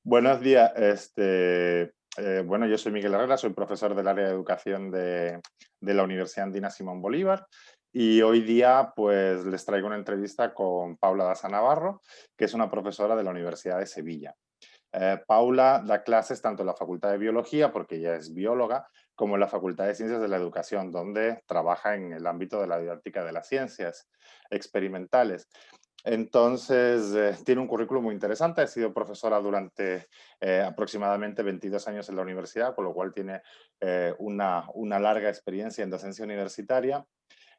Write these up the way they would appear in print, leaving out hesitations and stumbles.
Buenos días. Bueno, yo soy Miguel Herrera, soy profesor del área de educación de la Universidad Andina Simón Bolívar y hoy día pues les traigo una entrevista con Paula Daza Navarro, que es una profesora de la Universidad de Sevilla. Paula da clases tanto en la Facultad de Biología, porque ella es bióloga, como en la Facultad de Ciencias de la Educación, donde trabaja en el ámbito de la didáctica de las ciencias experimentales. Entonces, tiene un currículum muy interesante. Ha sido profesora durante aproximadamente 22 años en la universidad, con lo cual tiene una larga experiencia en docencia universitaria.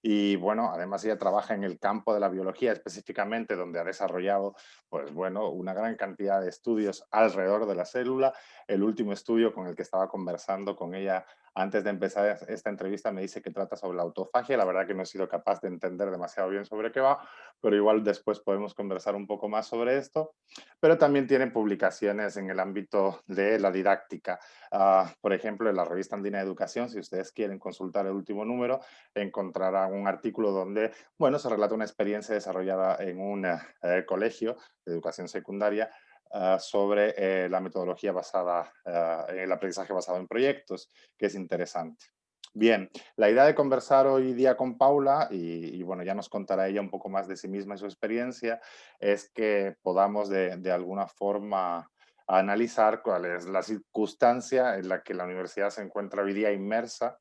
Y bueno, además ella trabaja en el campo de la biología específicamente, donde ha desarrollado, pues bueno, una gran cantidad de estudios alrededor de la célula. El último estudio con el que estaba conversando con ella antes de empezar esta entrevista me dice que trata sobre la autofagia. La verdad que no he sido capaz de entender demasiado bien sobre qué va, pero igual después podemos conversar un poco más sobre esto. Pero también tiene publicaciones en el ámbito de la didáctica. Por ejemplo, en la revista Andina de Educación, si ustedes quieren consultar el último número, encontrarán un artículo donde, bueno, se relata una experiencia desarrollada en un colegio de educación secundaria sobre la metodología basada en el aprendizaje basado en proyectos, que es interesante. Bien, la idea de conversar hoy día con Paula, y bueno, ya nos contará ella un poco más de sí misma y su experiencia, es que podamos de alguna forma analizar cuál es la circunstancia en la que la universidad se encuentra hoy día inmersa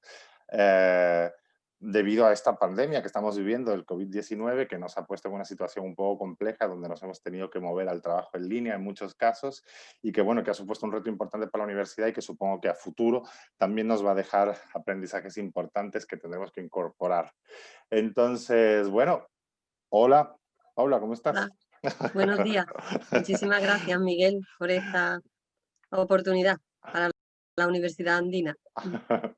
eh, debido a esta pandemia que estamos viviendo, el COVID-19, que nos ha puesto en una situación un poco compleja, donde nos hemos tenido que mover al trabajo en línea en muchos casos, y que, bueno, que ha supuesto un reto importante para la universidad y que supongo que a futuro también nos va a dejar aprendizajes importantes que tendremos que incorporar. Entonces, bueno, hola, Paula, ¿cómo estás? Hola, buenos días. Muchísimas gracias, Miguel, por esta oportunidad para la Universidad Andina.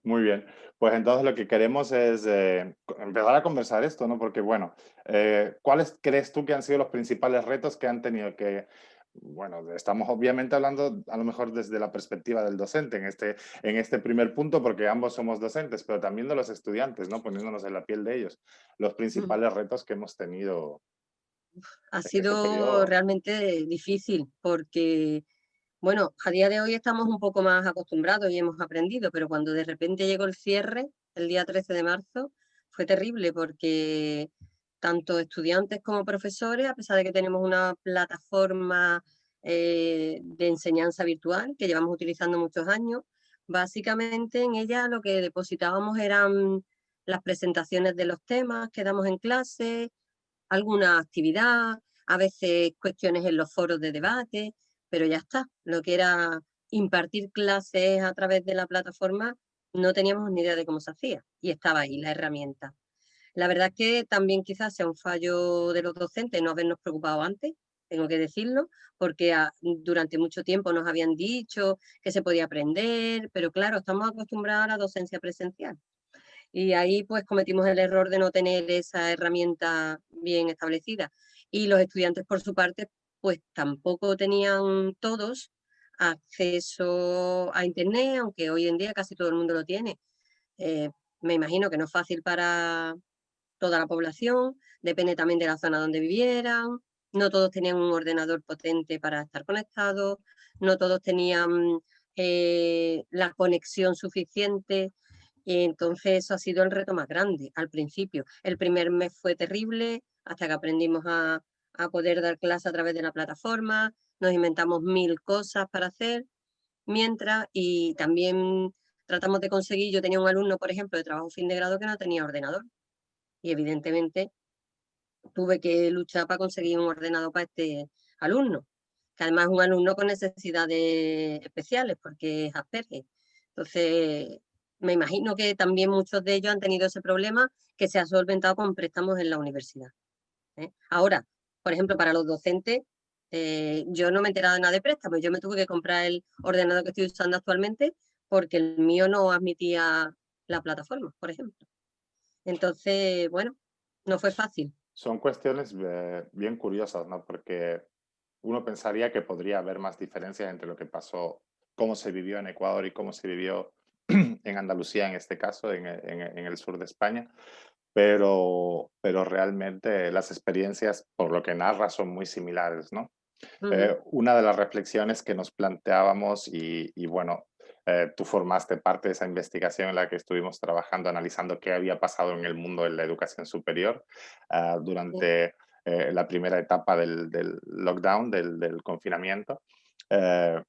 Muy bien. Pues entonces lo que queremos es empezar a conversar esto, ¿no? Porque, bueno, ¿cuáles crees tú que han sido los principales retos que han tenido que, bueno, estamos obviamente hablando a lo mejor desde la perspectiva del docente en este primer punto, porque ambos somos docentes, pero también de los estudiantes, ¿no? Poniéndonos en la piel de ellos, los Mm. principales retos que hemos tenido Ha en este sido periodo. realmente difícil porque, bueno, a día de hoy estamos un poco más acostumbrados y hemos aprendido, pero cuando de repente llegó el cierre, el día 13 de marzo, fue terrible porque tanto estudiantes como profesores, a pesar de que tenemos una plataforma de enseñanza virtual que llevamos utilizando muchos años, básicamente en ella lo que depositábamos eran las presentaciones de los temas que damos en clase, alguna actividad, a veces cuestiones en los foros de debate, pero ya está. Lo que era impartir clases a través de la plataforma no teníamos ni idea de cómo se hacía y estaba ahí la herramienta. La verdad es que también quizás sea un fallo de los docentes no habernos preocupado antes, tengo que decirlo, porque durante mucho tiempo nos habían dicho que se podía aprender, pero claro, estamos acostumbrados a la docencia presencial. Y ahí pues cometimos el error de no tener esa herramienta bien establecida. Y los estudiantes por su parte pues tampoco tenían todos acceso a internet, aunque hoy en día casi todo el mundo lo tiene. Eh, Me imagino que no es fácil para toda la población, depende también de la zona donde vivieran, no todos tenían un ordenador potente para estar conectados, no todos tenían la conexión suficiente, y entonces eso ha sido el reto más grande al principio. El primer mes fue terrible hasta que aprendimos a poder dar clase a través de la plataforma, nos inventamos mil cosas para hacer mientras y también tratamos de conseguir, yo tenía un alumno, por ejemplo, de trabajo fin de grado que no tenía ordenador y evidentemente tuve que luchar para conseguir un ordenador para este alumno, que además es un alumno con necesidades especiales porque es Asperger. Entonces, me imagino que también muchos de ellos han tenido ese problema que se ha solventado con préstamos en la universidad, ¿eh? Ahora, por ejemplo, para los docentes, yo no me he enterado de nada de préstamos, yo me tuve que comprar el ordenador que estoy usando actualmente porque el mío no admitía la plataforma, por ejemplo. Entonces, bueno, no fue fácil. Son cuestiones bien curiosas, ¿no? Porque uno pensaría que podría haber más diferencias entre lo que pasó, cómo se vivió en Ecuador y cómo se vivió en Andalucía, en este caso, en el sur de España, pero realmente las experiencias, por lo que narra, son muy similares, ¿no? Ujú. Una de las reflexiones que nos planteábamos bueno, tú formaste parte de esa investigación en la que estuvimos trabajando, analizando qué había pasado en el mundo de la educación superior Sí, durante la primera etapa del lockdown, del confinamiento. Eh,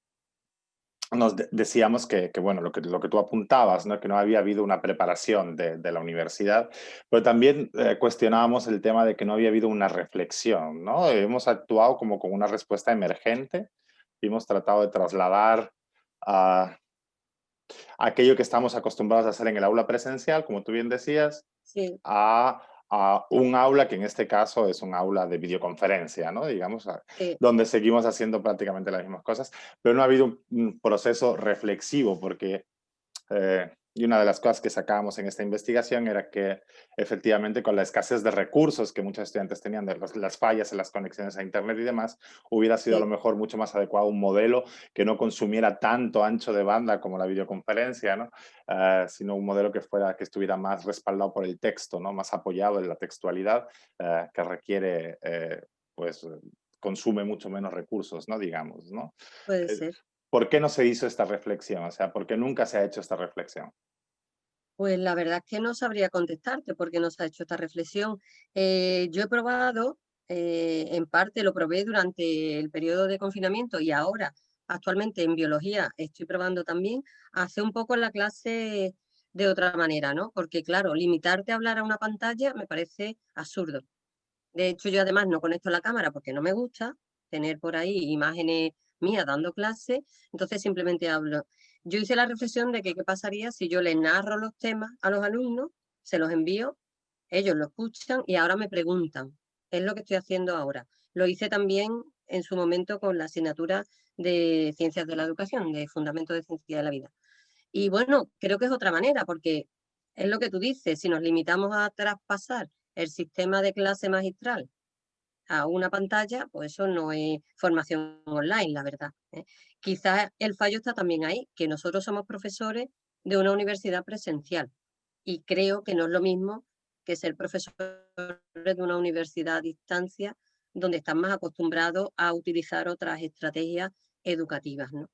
decíamos bueno, lo que tú apuntabas, ¿no? Que no había habido una preparación de la universidad, pero también cuestionábamos el tema de que no había habido una reflexión, ¿no? Hemos actuado como con una respuesta emergente y hemos tratado de trasladar a aquello que estamos acostumbrados a hacer en el aula presencial, como tú bien decías, sí, a un aula que en este caso es un aula de videoconferencia, ¿no? Digamos, sí. donde seguimos haciendo prácticamente las mismas cosas, pero no ha habido un proceso reflexivo porque y una de las cosas que sacábamos en esta investigación era que efectivamente con la escasez de recursos que muchos estudiantes tenían, de las fallas en las conexiones a Internet y demás, hubiera sido a lo Sí, mejor mucho más adecuado un modelo que no consumiera tanto ancho de banda como la videoconferencia, ¿no? Sino un modelo que estuviera más respaldado por el texto, ¿no? Más apoyado en la textualidad que requiere, pues, consume mucho menos recursos, ¿no? Digamos, ¿no? puede Eh, ser. ¿Por qué no se hizo esta reflexión? O sea, ¿por qué nunca se ha hecho esta reflexión? Pues la verdad es que no sabría contestarte porque no se ha hecho esta reflexión. Yo he probado, en parte lo probé durante el periodo de confinamiento y ahora, actualmente en biología, estoy probando también hacer un poco la clase de otra manera, ¿no? Porque claro, limitarte a hablar a una pantalla me parece absurdo. De hecho, yo además no conecto la cámara porque no me gusta tener por ahí imágenes mías dando clase, entonces simplemente hablo. Yo hice la reflexión de que qué pasaría si yo les narro los temas a los alumnos, se los envío, ellos lo escuchan y ahora me preguntan. Es lo que estoy haciendo ahora. Lo hice también en su momento con la asignatura de Ciencias de la Educación, de Fundamentos de Ciencia de la Vida. Y bueno, creo que es otra manera, porque es lo que tú dices, si nos limitamos a traspasar el sistema de clase magistral a una pantalla, pues eso no es formación online, la verdad, ¿eh? Quizás el fallo está también ahí, que nosotros somos profesores de una universidad presencial y creo que no es lo mismo que ser profesores de una universidad a distancia donde están más acostumbrados a utilizar otras estrategias educativas, ¿no?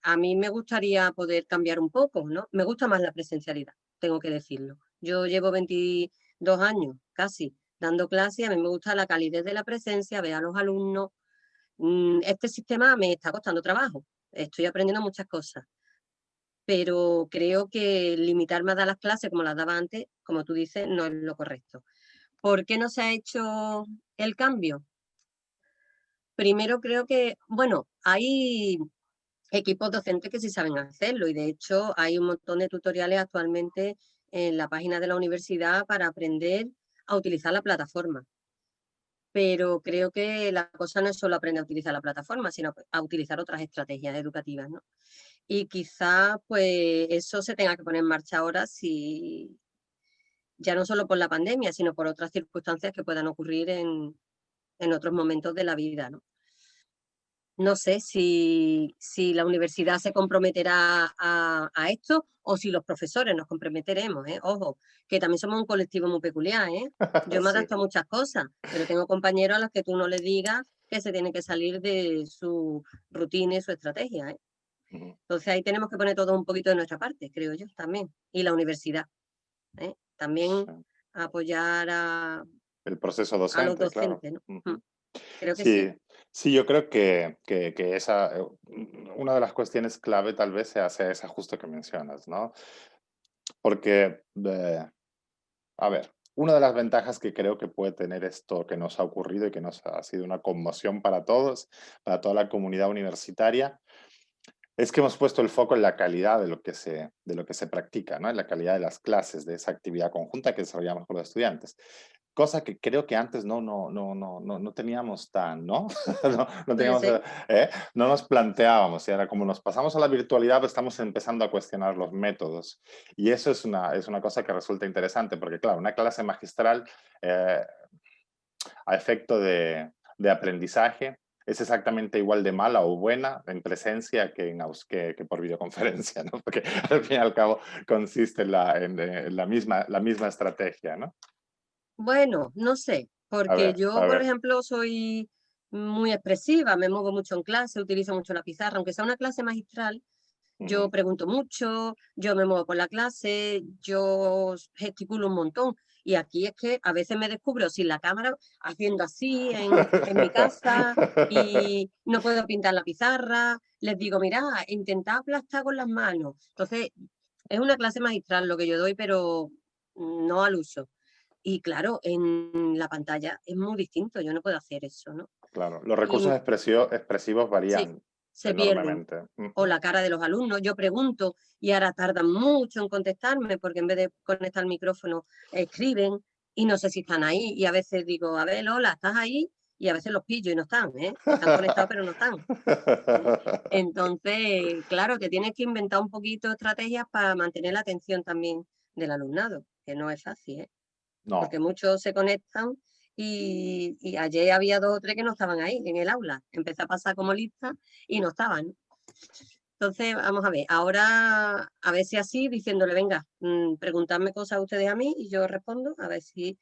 A mí me gustaría poder cambiar un poco, ¿no? Me gusta más la presencialidad, tengo que decirlo. Yo llevo 22 años casi dando clase y a mí me gusta la calidez de la presencia, ver a los alumnos. Este sistema me está costando trabajo, estoy aprendiendo muchas cosas, pero creo que limitarme a dar las clases como las daba antes, como tú dices, no es lo correcto. ¿Por qué no se ha hecho el cambio? Primero creo que, bueno, hay equipos docentes que sí saben hacerlo y de hecho hay un montón de tutoriales actualmente en la página de la universidad para aprender a utilizar la plataforma. Pero creo que la cosa no es solo aprender a utilizar la plataforma, sino a utilizar otras estrategias educativas, ¿no? Y quizá pues eso se tenga que poner en marcha ahora si ya no solo por la pandemia, sino por otras circunstancias que puedan ocurrir en otros momentos de la vida, ¿no? No sé si la universidad se comprometerá a esto o si los profesores nos comprometeremos, ¿eh? Ojo, que también somos un colectivo muy peculiar, ¿eh? Yo me Sí. adapto a muchas cosas, pero tengo compañeros a los que tú no les digas que se tienen que salir de su rutina y su estrategia, ¿eh? Ujú. Entonces ahí tenemos que poner todo un poquito de nuestra parte, creo yo, también. Y la universidad, ¿eh? También Sí. apoyar El proceso a los docente, claro. docentes, ¿no? Ujú. Creo que sí. Sí, sí, yo creo que esa, una de las cuestiones clave tal vez sea ese ajuste que mencionas, ¿no? Porque, a ver, una de las ventajas que creo que puede tener esto que nos ha ocurrido y que nos ha sido una conmoción para todos, para toda la comunidad universitaria, es que hemos puesto el foco en la calidad de lo que se practica, ¿no? En la calidad de las clases, de esa actividad conjunta que desarrollamos con los estudiantes. Cosa que creo que antes no teníamos tan, ¿no? No Puede teníamos, ser. no nos planteábamos. Y ahora, como nos pasamos a la virtualidad, pues estamos empezando a cuestionar los métodos. Y eso es una cosa que resulta interesante, porque claro, una clase magistral eh, a efecto de aprendizaje es exactamente igual de mala o buena en presencia que por videoconferencia, ¿no? Porque al fin y al cabo consiste en la misma estrategia, ¿no? Bueno, no sé, porque yo, A por ver. ejemplo, soy muy expresiva, me muevo mucho en clase, utilizo mucho la pizarra, aunque sea una clase magistral, yo Ujú. pregunto mucho, yo me muevo por la clase, yo gesticulo un montón. Y aquí es que a veces me descubro sin la cámara haciendo así en mi casa y no puedo pintar la pizarra. Les digo, mira, intentad aplastar con las manos. Entonces, es una clase magistral lo que yo doy, pero no al uso. Y claro, en la pantalla es muy distinto, yo no puedo hacer eso, ¿no? Claro, los Y recursos expresivos sí, varían se pierden. enormemente. O Ujú. la cara de los alumnos, yo pregunto y ahora tardan mucho en contestarme porque en vez de conectar el micrófono escriben y no sé si están ahí y a veces digo, a ver, Lola, ¿estás ahí? Y a veces los pillo y no están, ¿eh? Están conectados pero no están. ¿Eh? Entonces, claro, te tienes que inventar un poquito estrategias para mantener la atención también del alumnado, que no es fácil, ¿eh? Porque No, muchos se conectan y ayer había 2 o 3 que no estaban ahí en el aula. Empecé a pasar como lista y no estaban. Entonces, vamos a ver, ahora a ver si así, diciéndole, venga, preguntadme cosas a ustedes a mí y yo respondo, a ver si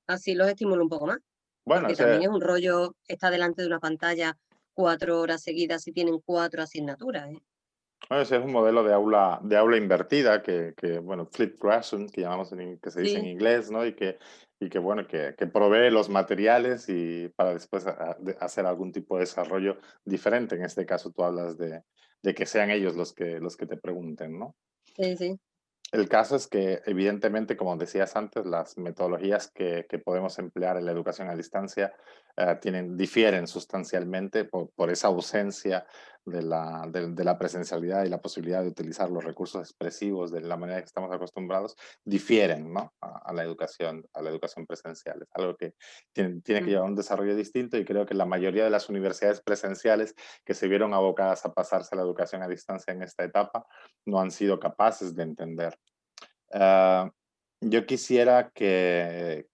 así los estimulo un poco más, bueno, porque también es un rollo estar delante de una pantalla 4 horas seguidas si tienen 4 asignaturas, ¿eh? bueno, ese es un modelo de aula invertida bueno, flipped classroom, que llamamos que se dice en Sí, inglés, ¿no? Y que bueno, que provee los materiales y para después hacer algún tipo de desarrollo diferente. En este caso tú hablas de que sean ellos los que te pregunten, ¿no? sí, sí. El caso es que, evidentemente, como decías antes, las metodologías que podemos emplear en la educación a distancia difieren sustancialmente por esa ausencia de la presencialidad y la posibilidad de utilizar los recursos expresivos de la manera que estamos acostumbrados, difieren, ¿no? A la educación presencial. Es algo que tiene que Mm. llevar un desarrollo distinto y creo que la mayoría de las universidades presenciales que se vieron abocadas a pasarse a la educación a distancia en esta etapa no han sido capaces de entender. Ah, yo quisiera que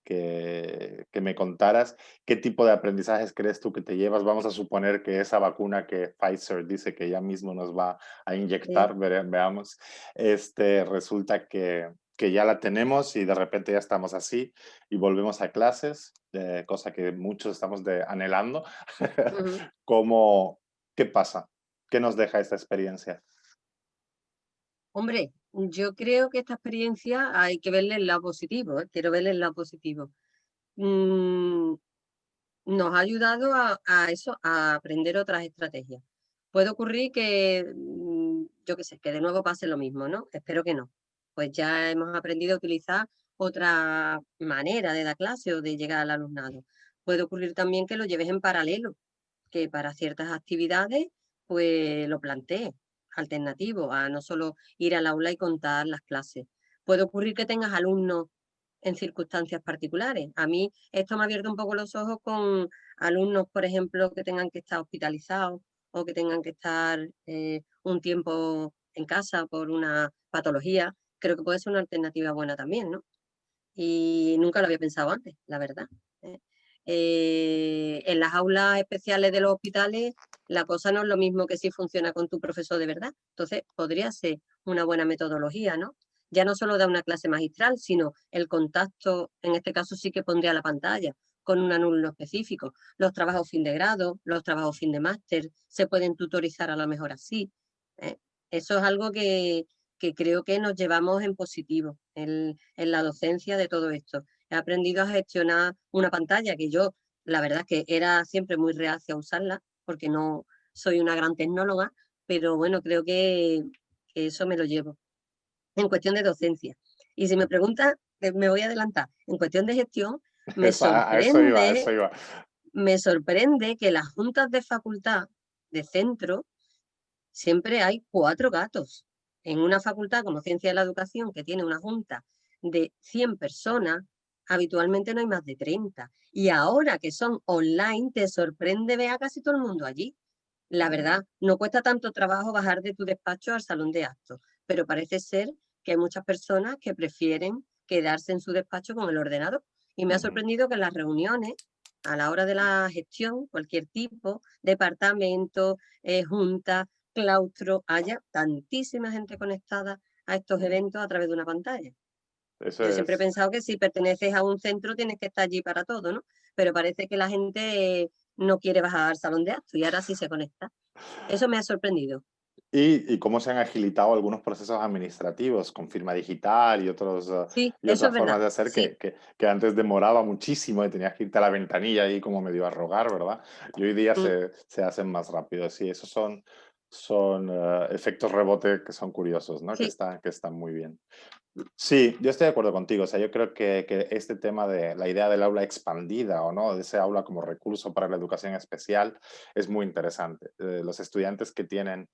me contaras qué tipo de aprendizajes crees tú que te llevas. Vamos a suponer que esa vacuna que Pfizer dice que ya mismo nos va a Sí. inyectar, veamos, resulta que ya la tenemos y de repente ya estamos así y volvemos a clases, cosa que muchos estamos anhelando. Ujú. ¿Cómo, qué pasa? ¿Qué nos deja esta experiencia? Hombre, yo creo que esta experiencia hay que verle el lado positivo, ¿eh? Quiero verle el lado positivo. Mm, Nos ha ayudado a eso, a aprender otras estrategias. Puede ocurrir que, yo qué sé, que de nuevo pase lo mismo, ¿no? Espero que no. Pues ya hemos aprendido a utilizar otra manera de dar clase o de llegar al alumnado. Puede ocurrir también que lo lleves en paralelo, que para ciertas actividades, pues lo plantees alternativo a no solo ir al aula y contar las clases. Puede ocurrir que tengas alumnos en circunstancias particulares. A mí esto me ha abierto un poco los ojos con alumnos, por ejemplo, que tengan que estar hospitalizados o que tengan que estar un tiempo en casa por una patología. Creo que puede ser una alternativa buena también, ¿no? Y nunca lo había pensado antes, la verdad. ¿Eh? En las aulas especiales de los hospitales, la cosa no es lo mismo que si funciona con tu profesor de verdad. Entonces, podría ser una buena metodología, ¿no? Ya no solo da una clase magistral, sino el contacto, en este caso sí que pondría la pantalla, con un alumno específico. Los trabajos fin de grado, los trabajos fin de máster, se pueden tutorizar a lo mejor así. ¿Eh? Eso es algo que creo que nos llevamos en positivo en la docencia de todo esto. He aprendido a gestionar una pantalla que yo, la verdad es que era siempre muy reacia a usarla porque no soy una gran tecnóloga, pero bueno, creo que eso me lo llevo en cuestión de docencia. Y si me preguntas, me voy a adelantar, en cuestión de gestión, me A eso iba, a sorprende, eso iba. me sorprende que las juntas de facultad, de centro, siempre hay 4 gatos. En una facultad como Ciencia de la Educación, que tiene una junta de 100 personas, habitualmente no hay más de 30. Y ahora que son online, te sorprende ver a casi todo el mundo allí. La Mm, verdad, no cuesta tanto trabajo bajar de tu despacho al salón de actos, pero parece ser que hay muchas personas que prefieren quedarse en su despacho con el ordenador. Y me ha ujú. sorprendido que en las reuniones, a la hora de la gestión, cualquier tipo, departamento, junta, claustro, haya tantísima gente conectada a estos Mm, eventos a través de una pantalla. eso Yo siempre he es, pensado que si perteneces a un centro tienes que estar allí para todo, ¿no? Pero parece que la gente no quiere bajar al salón de actos y ahora sí se conecta. Eso me ha sorprendido. Y cómo se han agilitado algunos procesos administrativos con firma digital y Sí, y eso otras es formas verdad. de hacer Sí, que antes demoraba muchísimo y tenías que irte a la ventanilla ahí como medio a rogar, ¿verdad? Y hoy día mm, se hacen más rápido. Sí, esos son efectos rebote que son curiosos, ¿no? sí, Que están muy bien. mm, Sí, yo estoy de acuerdo contigo. O sea, yo creo que este tema de la idea del aula expandida o no, de ese aula como recurso para la educación especial, es muy interesante. Los estudiantes que tienen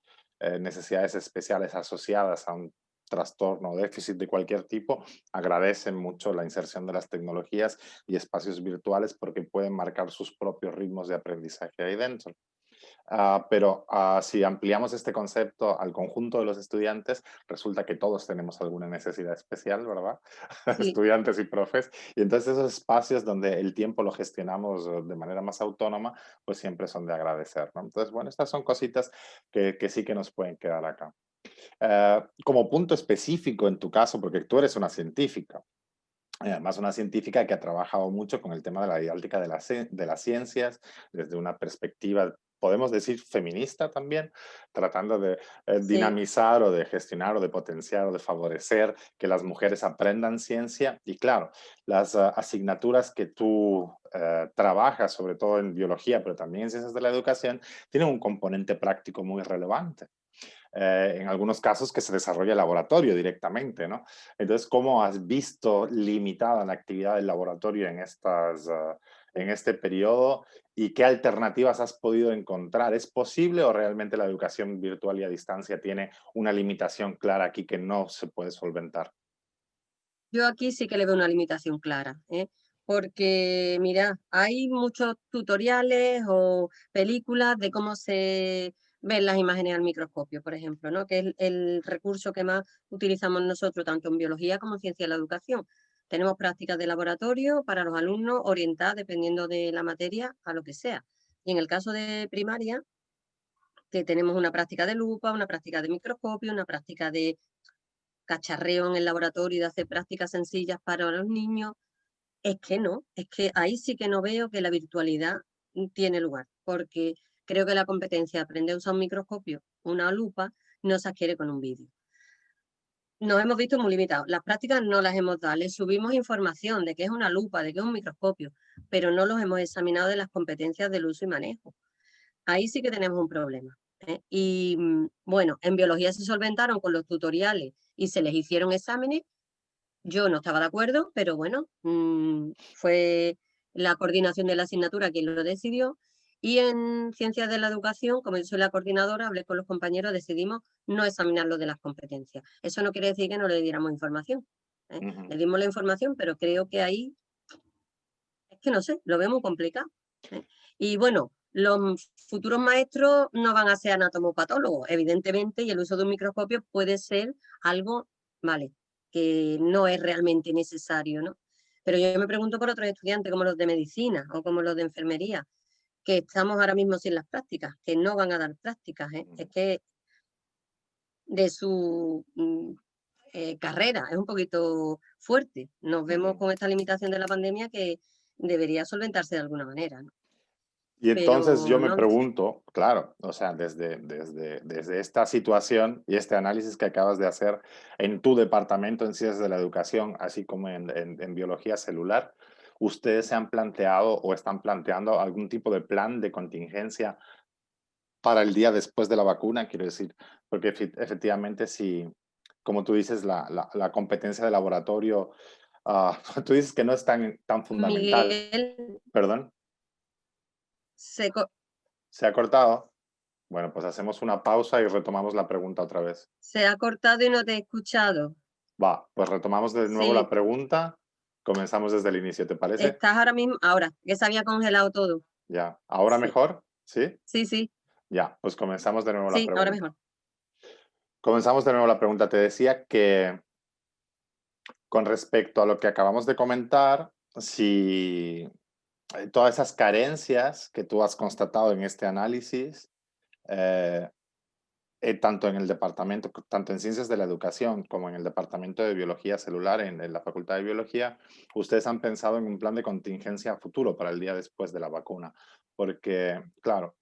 necesidades especiales asociadas a un trastorno o déficit de cualquier tipo, agradecen mucho la inserción de las tecnologías y espacios virtuales porque pueden marcar sus propios ritmos de aprendizaje ahí dentro. Pero si ampliamos este concepto al conjunto de los estudiantes, resulta que todos tenemos alguna necesidad especial, ¿verdad? sí. Estudiantes y profes. Y entonces esos espacios donde el tiempo lo gestionamos de manera más autónoma, pues siempre son de agradecer, ¿no? Entonces, bueno, estas son cositas que sí que nos pueden quedar acá. Como punto específico en tu caso, porque tú eres una científica, además una científica que ha trabajado mucho con el tema de la didáctica de las ciencias desde una perspectiva, podemos decir, feminista también, tratando de Sí, dinamizar o de gestionar o de potenciar o de favorecer que las mujeres aprendan ciencia. Y claro, las asignaturas que tú trabajas, sobre todo en biología, pero también en ciencias de la educación, tienen un componente práctico muy relevante, en algunos casos que se desarrolla el laboratorio directamente, ¿no? Entonces, ¿cómo has visto limitada la actividad del laboratorio en este periodo y qué alternativas has podido encontrar? ¿Es posible o realmente la educación virtual y a distancia tiene una limitación clara aquí que no se puede solventar? yo aquí sí que le veo una limitación clara, ¿eh? Porque, mira, hay muchos tutoriales o películas de cómo se ven las imágenes al microscopio, por ejemplo, ¿no? Que es el recurso que más utilizamos nosotros, tanto en biología como en ciencia de la educación. Tenemos prácticas de laboratorio para los alumnos orientadas, dependiendo de la materia, a lo que sea. Y en el caso de primaria, que tenemos una práctica de lupa, una práctica de microscopio, una práctica de cacharreo en el laboratorio y de hacer prácticas sencillas para los niños, es que no, es que ahí sí que no veo que la virtualidad tiene lugar, porque creo que la competencia de aprender a usar un microscopio, una lupa, no se adquiere con un vídeo. Nos hemos visto muy limitados. Las prácticas no las hemos dado. Les subimos información de qué es una lupa, de qué es un microscopio, pero no los hemos examinado de las competencias del uso y manejo. Ahí sí que tenemos un problema, ¿eh? Y bueno, en biología se solventaron con los tutoriales y se les hicieron exámenes. Yo no estaba de acuerdo, pero bueno, fue la coordinación de la asignatura quien lo decidió. Y en Ciencias de la Educación, como yo soy la coordinadora, hablé con los compañeros, decidimos no examinarlo de las competencias. Eso no quiere decir que no le diéramos información, ¿eh? Ujú. Le dimos la información, pero creo que ahí, es que no sé, lo veo muy complicado, ¿eh? Y bueno, los futuros maestros no van a ser anatomopatólogos, evidentemente, y el uso de un microscopio puede ser algo, vale, que no es realmente necesario, ¿no? Pero yo me pregunto por otros estudiantes como los de medicina o como los de enfermería, que estamos ahora mismo sin las prácticas, que no van a dar prácticas, ¿eh? Es Ujú. que de su carrera es un poquito fuerte. Nos vemos Ujú. con esta limitación de la pandemia que debería solventarse de alguna manera, ¿no? Y entonces yo Pero me no lo sé. pregunto, claro, o sea, desde esta situación y este análisis que acabas de hacer en tu departamento en ciencias de la educación, así como en biología celular, ¿ustedes se han planteado o están planteando algún tipo de plan de contingencia para el día después de la vacuna? Quiero decir, porque efectivamente si, como tú dices, la competencia de laboratorio, tú dices que no es tan fundamental, Miguel, perdón, se, co- ¿se ha cortado? Bueno, pues hacemos una pausa y retomamos la pregunta otra vez. se ha cortado y no te he escuchado. Va, pues retomamos de nuevo la Sí, pregunta. Comenzamos desde el inicio, ¿te parece? estás ahora mismo, ahora, que se había congelado todo. Ya. ¿Ahora Sí, mejor? ¿Sí? sí, sí, Ya, pues comenzamos de nuevo la sí, ahora pregunta. mejor. Comenzamos de nuevo la pregunta. Te decía que con respecto a lo que acabamos de comentar, si todas esas carencias que tú has constatado en este análisis, eh, tanto en el departamento, tanto en ciencias de la educación como en el departamento de biología celular, en la Facultad de Biología, ustedes han pensado en un plan de contingencia a futuro para el día después de la vacuna. porque, claro,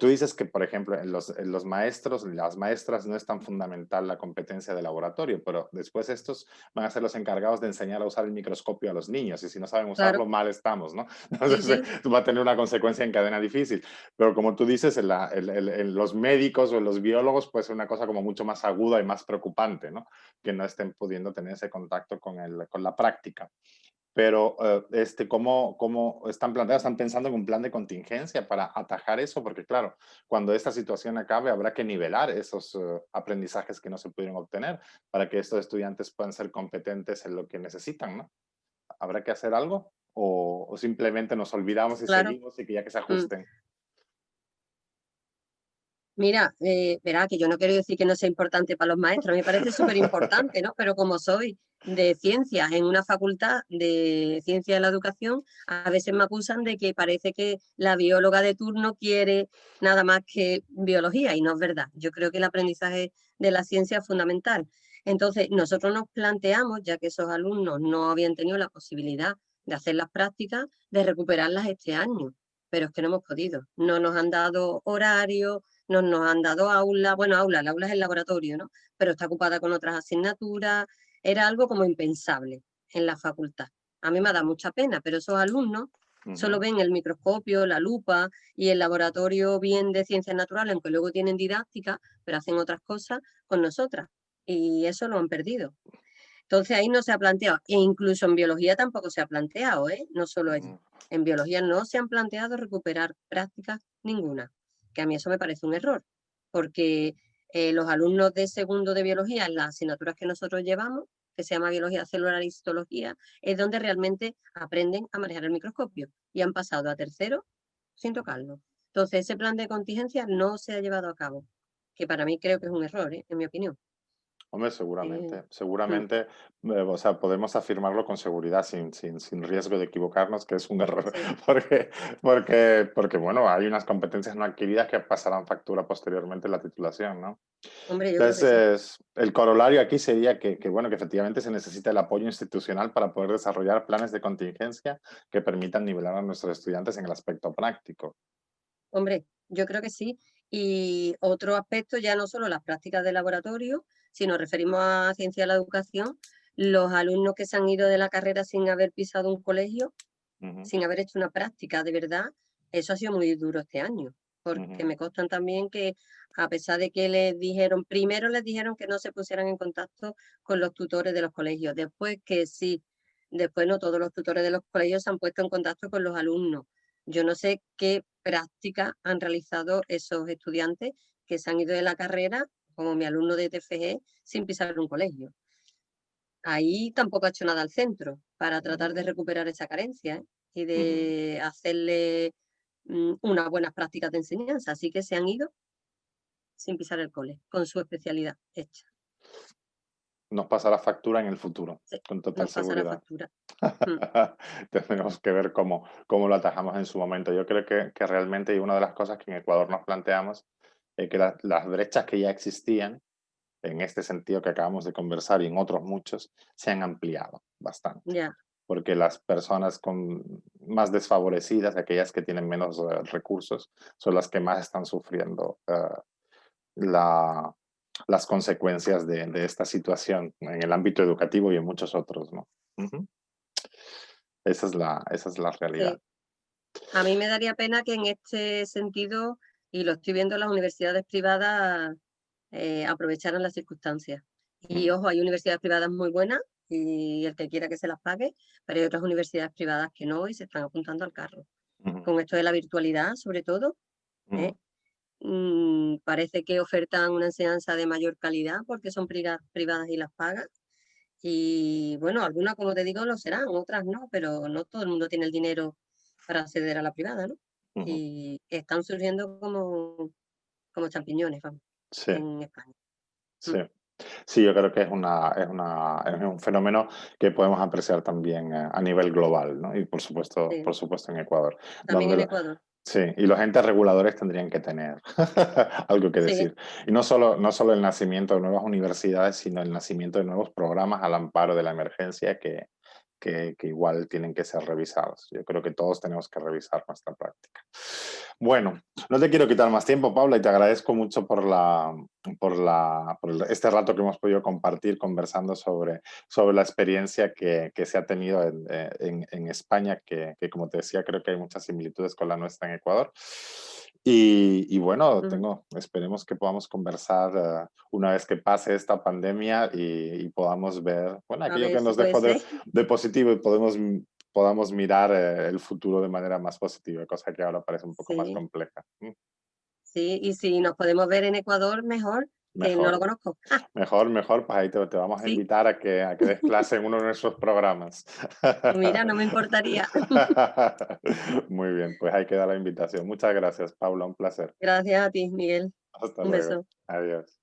tú dices que, por ejemplo, en los maestros, las maestras no es tan fundamental la competencia de laboratorio, pero después estos van a ser los encargados de enseñar a usar el microscopio a los niños y si no saben Claro, usarlo, mal estamos, ¿no? sí, Entonces, sí, va a tener una consecuencia en cadena difícil. Pero como tú dices, en los médicos o en los biólogos puede ser una cosa como mucho más aguda y más preocupante, ¿no? Que no estén pudiendo tener ese contacto con la práctica. Pero, ¿cómo están planteados? ¿Están pensando en un plan de contingencia para atajar eso? Porque, claro, cuando esta situación acabe, habrá que nivelar esos aprendizajes que no se pudieron obtener para que estos estudiantes puedan ser competentes en lo que necesitan, ¿no? ¿Habrá que hacer algo? ¿O simplemente nos olvidamos y claro. seguimos y que ya que se Mm. ajusten? Mira, verá que yo no quiero decir que no sea importante para los maestros, me parece súper importante, ¿no? Pero como soy de ciencias en una facultad de ciencia de la educación, a veces me acusan de que parece que la bióloga de turno quiere nada más que biología y no es verdad. Yo creo que el aprendizaje de la ciencia es fundamental. Entonces, nosotros nos planteamos, ya que esos alumnos no habían tenido la posibilidad de hacer las prácticas, de recuperarlas este año, pero es que no hemos podido. No nos han dado horario, no nos han dado aula, bueno, aula, el aula es el laboratorio, ¿no? Pero está ocupada con otras asignaturas, era algo como impensable en la facultad. A mí me da mucha pena, pero esos alumnos solo Ujú. ven el microscopio, la lupa y el laboratorio bien de ciencias naturales, aunque luego tienen didáctica, pero hacen otras cosas con nosotras. Y eso lo han perdido. Entonces ahí no se ha planteado, e incluso en biología tampoco se ha planteado, ¿eh? No solo allí. Mm. En biología no se han planteado recuperar prácticas ninguna, que a mí eso me parece un error, porque los alumnos de segundo de biología, en las asignaturas que nosotros llevamos, que se llama biología celular y histología, es donde realmente aprenden a manejar el microscopio y han pasado a tercero sin tocarlo. Entonces ese plan de contingencia no se ha llevado a cabo, que para mí creo que es un error, ¿eh? En mi opinión. Hombre, Eh, seguramente, mm, seguramente, o sea, podemos afirmarlo con seguridad sin riesgo de equivocarnos, que es un error, sí. porque, bueno, hay unas competencias no adquiridas que pasarán factura posteriormente en la titulación, ¿no? Hombre, yo creo que sí. Entonces, el corolario aquí sería bueno, que efectivamente se necesita el apoyo institucional para poder desarrollar planes de contingencia que permitan nivelar a nuestros estudiantes en el aspecto práctico. Hombre, yo creo que sí. Y otro aspecto, ya no solo las prácticas de laboratorio, si nos referimos a ciencia de la educación, los alumnos que se han ido de la carrera sin haber pisado un colegio, Ujú, sin haber hecho una práctica de verdad, eso ha sido muy duro este año, porque ujú, me constan también que a pesar de que les dijeron, primero les dijeron que no se pusieran en contacto con los tutores de los colegios, después que sí, después no todos los tutores de los colegios se han puesto en contacto con los alumnos. Yo no sé qué práctica han realizado esos estudiantes que se han ido de la carrera, como mi alumno de TFG, sin pisar un colegio. Ahí tampoco ha hecho nada al centro para tratar de ujú, recuperar esa carencia, ¿eh? Y ujú. de hacerle unas buenas prácticas de enseñanza. Así que se han ido sin pisar el cole, con su especialidad hecha. Nos pasará factura en el futuro, Sí, con total nos pasará seguridad. factura. Mm, Tenemos que ver cómo lo atajamos en su momento. Yo creo que realmente y una de las cosas que en Ecuador nos planteamos es que las brechas que ya existían, en este sentido que acabamos de conversar y en otros muchos, se han ampliado bastante. ya, Porque las personas más desfavorecidas, aquellas que tienen menos recursos, son las que más están sufriendo la, las consecuencias de esta situación en el ámbito educativo y en muchos otros, ¿no? Ujú. Esa es la realidad. sí. A mí me daría pena que en este sentido, y lo estoy viendo en las universidades privadas, aprovecharan las circunstancias. Y Mm, ojo, hay universidades privadas muy buenas y el que quiera que se las pague, pero hay otras universidades privadas que no y se están apuntando al carro. ujú, Con esto de la virtualidad, sobre todo, ¿eh? ujú, Parece que ofertan una enseñanza de mayor calidad porque son privadas y las pagan. Y bueno, algunas, como te digo, lo serán, otras no, pero no todo el mundo tiene el dinero para acceder a la privada, ¿no? ujú. Y están surgiendo como champiñones, vamos, Sí, en España. sí. Mm, Sí, yo creo que es un fenómeno que podemos apreciar también a nivel global, ¿no? Y sí, por supuesto en Ecuador, también donde en Ecuador. sí, y los entes reguladores tendrían que tener algo que Sí, decir. Y no solo el nacimiento de nuevas universidades, sino el nacimiento de nuevos programas al amparo de la emergencia que igual tienen que ser revisados. Yo creo que todos tenemos que revisar nuestra práctica. Bueno, no te quiero quitar más tiempo, Paula, y te agradezco mucho por este rato que hemos podido compartir conversando sobre la experiencia que se ha tenido en España, que como te decía, creo que hay muchas similitudes con la nuestra en Ecuador. Y bueno, esperemos que podamos conversar una vez que pase esta pandemia y podamos ver, bueno, A aquello ver que si nos puede dejó ser. de positivo y podamos mirar el futuro de manera más positiva, cosa que ahora parece un poco más Sí, compleja. sí, y si nos podemos ver en Ecuador, mejor, que no lo Mejor, conozco. mejor, pues ahí te vamos a Sí, invitar a que des clase en uno de nuestros programas. pues mira, no me importaría. Muy bien, pues ahí queda la invitación. Muchas gracias, Paula, un placer. Gracias a ti, Miguel. Hasta Un luego. beso. Adiós.